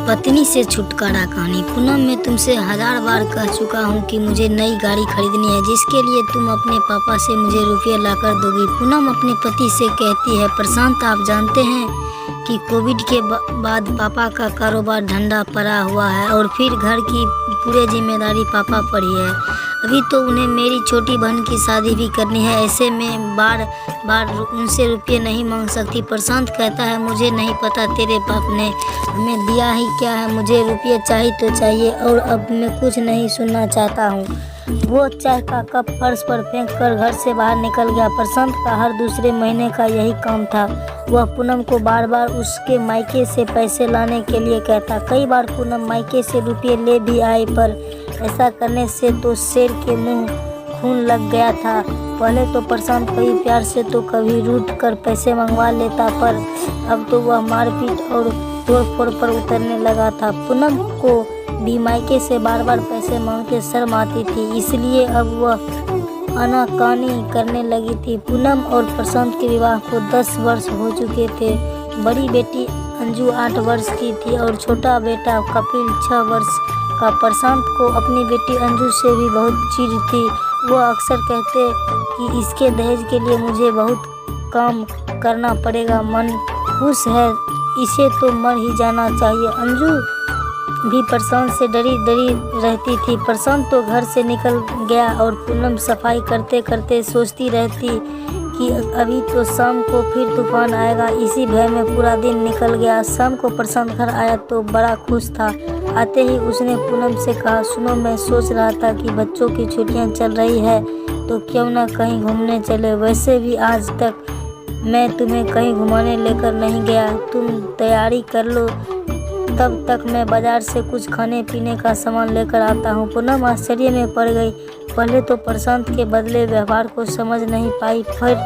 पत्नी से छुटकारा कहानी। पूनम, मैं तुमसे 1000 बार कह चुका हूँ कि मुझे नई गाड़ी खरीदनी है, जिसके लिए तुम अपने पापा से मुझे रुपये लाकर दोगी। पूनम अपने पति से कहती है, प्रशांत, आप जानते हैं कि कोविड के बाद पापा का कारोबार ठंडा पड़ा हुआ है और फिर घर की पूरी जिम्मेदारी पापा पर ही है। अभी तो उन्हें मेरी छोटी बहन की शादी भी करनी है, ऐसे में बार बार उनसे रुपये नहीं मांग सकती। प्रशांत कहता है, मुझे नहीं पता तेरे बाप ने हमें दिया ही क्या है, मुझे रुपये चाहिए तो चाहिए और अब मैं कुछ नहीं सुनना चाहता हूँ। वो चाय का कप फर्श पर फेंक कर घर से बाहर निकल गया। प्रशांत का हर दूसरे महीने का यही काम था। वह पूनम को बार बार उसके मायके से पैसे लाने के लिए कहता। कई बार पूनम मायके से रुपये ले भी आई, पर ऐसा करने से तो शेर के मुंह खून लग गया था। पहले तो प्रशांत कभी प्यार से तो कभी रूठ कर पैसे मंगवा लेता, पर अब तो वह मारपीट और तोड़फोड़ पर उतरने लगा था। पूनम को भी मायके से बार बार पैसे मांगते शर्म आती थी, इसलिए अब वह आनाकानी करने लगी थी। पूनम और प्रशांत के विवाह को 10 वर्ष हो चुके थे। बड़ी बेटी अंजू 8 वर्ष की थी और छोटा बेटा कपिल 6 वर्ष का। प्रशांत को अपनी बेटी अंजू से भी बहुत चिढ़ थी। वह अक्सर कहते कि इसके दहेज के लिए मुझे बहुत काम करना पड़ेगा, मन खुश है, इसे तो मर ही जाना चाहिए। अंजू भी प्रशांत से डरी डरी रहती थी। प्रशांत तो घर से निकल गया और पूनम सफाई करते करते सोचती रहती कि अभी तो शाम को फिर तूफान आएगा। इसी भय में पूरा दिन निकल गया। शाम को प्रशांत घर आया तो बड़ा खुश था। आते ही उसने पूनम से कहा, सुनो, मैं सोच रहा था कि बच्चों की छुट्टियां चल रही है तो क्यों ना कहीं घूमने चले। वैसे भी आज तक मैं तुम्हें कहीं घुमाने लेकर नहीं गया। तुम तैयारी कर लो, तब तक मैं बाजार से कुछ खाने पीने का सामान लेकर आता हूँ। पूनम आश्चर्य में पड़ गई। पहले तो प्रशांत के बदले व्यवहार को समझ नहीं पाई, फिर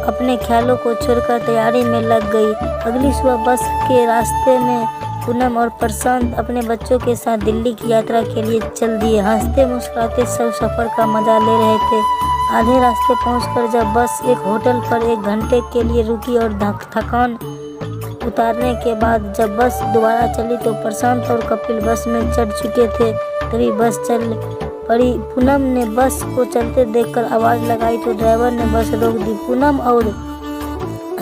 अपने ख्यालों को छोड़कर तैयारी में लग गई। अगली सुबह बस के रास्ते में पूनम और प्रशांत अपने बच्चों के साथ दिल्ली की यात्रा के लिए चल दिए। हंसते मुस्कुराते सब सफ़र का मजा ले रहे थे। आधे रास्ते पहुंचकर जब बस एक होटल पर 1 घंटे के लिए रुकी और थकान उतारने के बाद जब बस दोबारा चली तो प्रशांत और कपिल बस में चढ़ चुके थे। तभी बस चल पड़ी। पूनम ने बस को चलते देखकर आवाज़ लगाई तो ड्राइवर ने बस रोक दी। पूनम और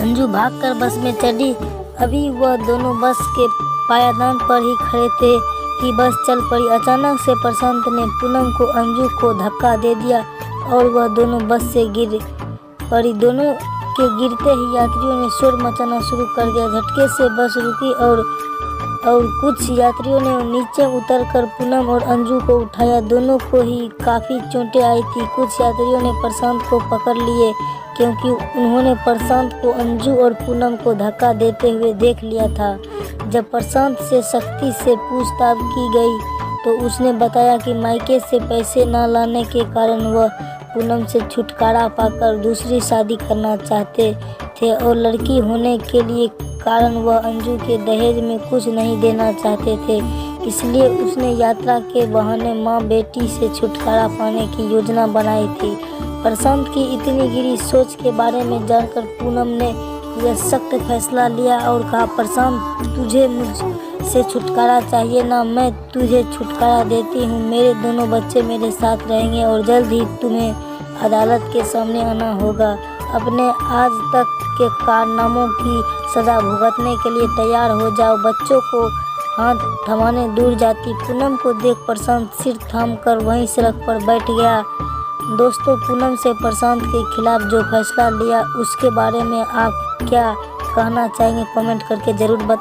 अंजू भागकर बस में चढ़ी। अभी वह दोनों बस के पायदान पर ही खड़े थे कि बस चल पड़ी। अचानक से प्रशांत ने पूनम को अंजू को धक्का दे दिया और वह दोनों बस से गिर पड़ी। दोनों के गिरते ही यात्रियों ने शोर मचाना शुरू कर दिया। झटके से बस रुकी और कुछ यात्रियों ने नीचे उतरकर पूनम और अंजू को उठाया। दोनों को ही काफ़ी चोटें आई थी। कुछ यात्रियों ने प्रशांत को पकड़ लिए क्योंकि उन्होंने प्रशांत को अंजू और पूनम को धक्का देते हुए देख लिया था। जब प्रशांत से सख्ती से पूछताछ की गई तो उसने बताया कि मायके से पैसे न लाने के कारण वह पूनम से छुटकारा पाकर दूसरी शादी करना चाहते थे और लड़की होने के लिए कारण वह अंजू के दहेज में कुछ नहीं देना चाहते थे। इसलिए उसने यात्रा के बहाने माँ बेटी से छुटकारा पाने की योजना बनाई थी। प्रशांत की इतनी गिरी सोच के बारे में जानकर पूनम ने यह सख्त फैसला लिया और कहा, प्रशांत, तुझे मुझसे छुटकारा चाहिए ना, मैं तुझे छुटकारा देती हूँ। मेरे दोनों बच्चे मेरे साथ रहेंगे और जल्द ही तुम्हें अदालत के सामने आना होगा। अपने आज तक के कारनामों की सज़ा भुगतने के लिए तैयार हो जाओ। बच्चों को हाथ थमाने दूर जाती पूनम को देख प्रशांत सिर थाम कर वहीं सड़क पर बैठ गया। दोस्तों, पूनम से प्रशांत के खिलाफ जो फैसला लिया उसके बारे में आप क्या कहना चाहेंगे, कमेंट करके ज़रूर बताएं।